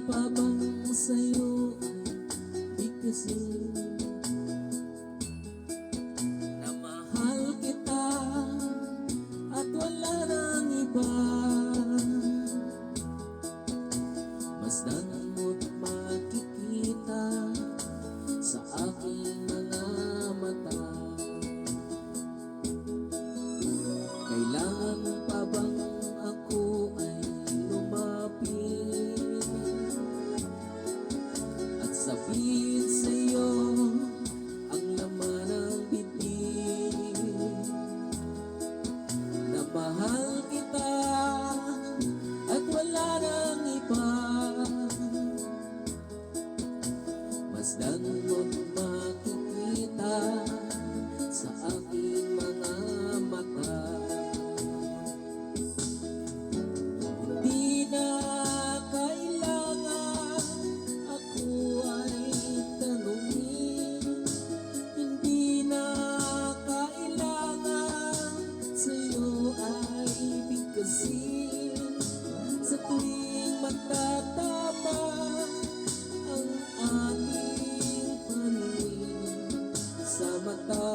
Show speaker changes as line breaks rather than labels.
pa bang sa'yo ay bigkasin na mahal kita at wala nang iba? Masdan mo't makikita sa aking mga mata. Kailangan pa bang ako ay lumapit at sabihin sa'yo ang laman ng bibig na mahal kita at wala nang iba? Masdan mo't makikita sa aking mga mata. Hindi na kailangan ako ay tanungin, hindi na kailangan sa'yo ay bigkasin. Sa tuwing magtatama ang aking paningin sa mata